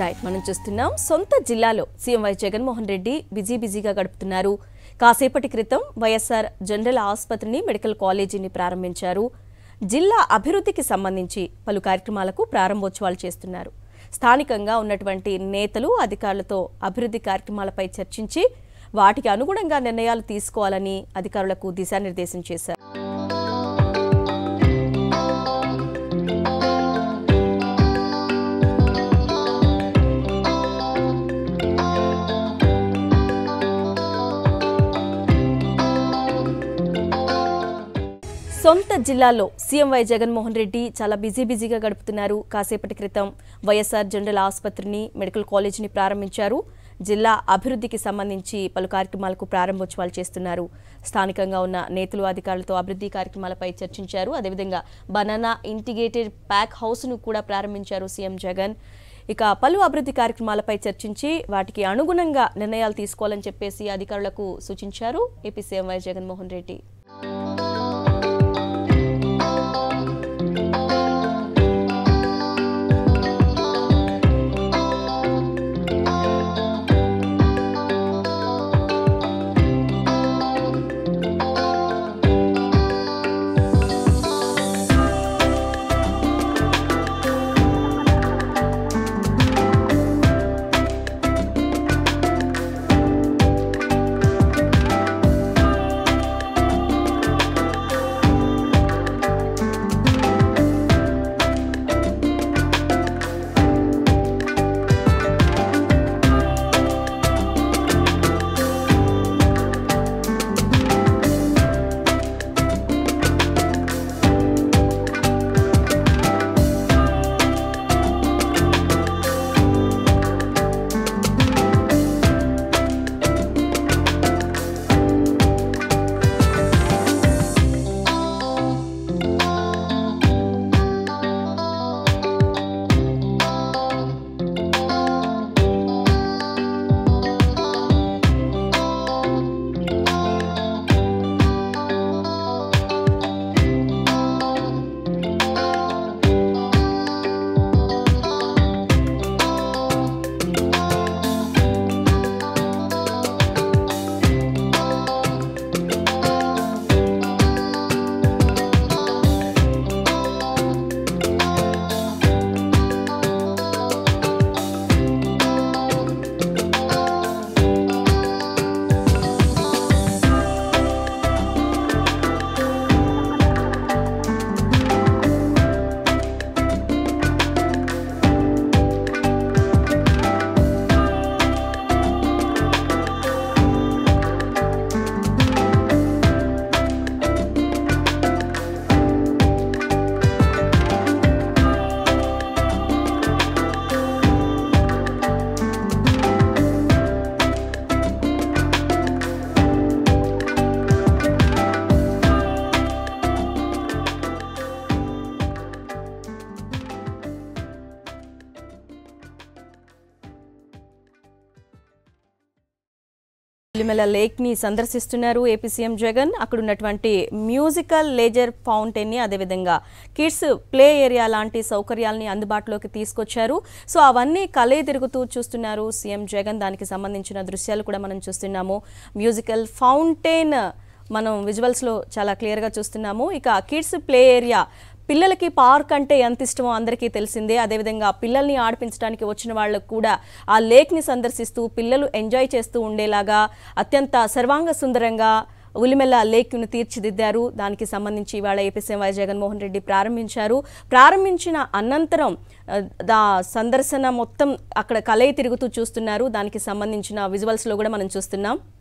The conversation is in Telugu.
రైట్ మనం చూస్తున్నాం సొంత జిల్లాలో సీఎం వై జగన్మోహన్ రెడ్డి బిజీగా గడుపుతున్నారు. కాసేపటి క్రితం వైఎస్ఆర్ జనరల్ ఆసుపత్రిని మెడికల్ కాలేజీని ప్రారంభించారు. జిల్లా అభివృద్ధికి సంబంధించి పలు కార్యక్రమాలకు ప్రారంభోత్సవాలు చేస్తున్నారు. స్థానికంగా ఉన్నటువంటి నేతలు అధికారులతో అభివృద్ధి కార్యక్రమాలపై చర్చించి వాటికి అనుగుణంగా నిర్ణయాలు తీసుకోవాలని అధికారులకు దిశానిర్దేశం చేశారు. సొంత జిల్లాలో సీఎం వై జగన్మోహన్ రెడ్డి చాలా బిజీగా గడుపుతున్నారు. కాసేపటి క్రితం వైఎస్ఆర్ జనరల్ ఆసుపత్రిని మెడికల్ కాలేజీని ప్రారంభించారు. జిల్లా అభివృద్ధికి సంబంధించి పలు కార్యక్రమాలకు ప్రారంభోత్సవాలు చేస్తున్నారు. స్థానికంగా ఉన్న నేతలు అధికారులతో అభివృద్ధి కార్యక్రమాలపై చర్చించారు. అదేవిధంగా బనానా ఇంటిగ్రేటెడ్ ప్యాక్ హౌస్ను కూడా ప్రారంభించారు సీఎం జగన్. ఇక పలు అభివృద్ధి కార్యక్రమాలపై చర్చించి వాటికి అనుగుణంగా నిర్ణయాలు తీసుకోవాలని చెప్పేసి అధికారులకు సూచించారు AP CM why Jaganmohan Reddy. Ulimela lake ని సందర్శిస్తున్నారు ఏపీ సీఎం జగన్. అక్కడ ఉన్నటువంటి మ్యూజికల్ లేజర్ ఫౌంటైన్ ని అదేవిధంగా కిడ్స్ ప్లే ఏరియా లాంటి సౌకర్యాలని అందుబాటులోకి తీసుకొచ్చారు. సో అవన్నీ కలే తిరుగుతూ చూస్తున్నారు సీఎం జగన్. దానికి సంబంధించిన దృశ్యాలు కూడా మనం చూస్తున్నాము. మ్యూజికల్ ఫౌంటైన్ మనం విజువల్స్ లో చాలా క్లియర్ గా చూస్తున్నాము. ఇక కిడ్స్ ప్లే ఏరియా, పిల్లలకి పార్క్ అంటే ఎంత ఇష్టమో అందరికీ తెలిసిందే. అదేవిధంగా పిల్లల్ని ఆడిపించడానికి వచ్చిన వాళ్ళకు కూడా ఆ లేక్ని సందర్శిస్తూ పిల్లలు ఎంజాయ్ చేస్తూ ఉండేలాగా అత్యంత సర్వాంగ సుందరంగా ఉలిమెల లేక్ను తీర్చిదిద్దారు. దానికి సంబంధించి ఇవాళ AP CM why Jaganmohan Reddy ప్రారంభించారు. ప్రారంభించిన అనంతరం సందర్శన మొత్తం అక్కడ కలయి తిరుగుతూ చూస్తున్నారు. దానికి సంబంధించిన విజువల్స్లో కూడా మనం చూస్తున్నాం.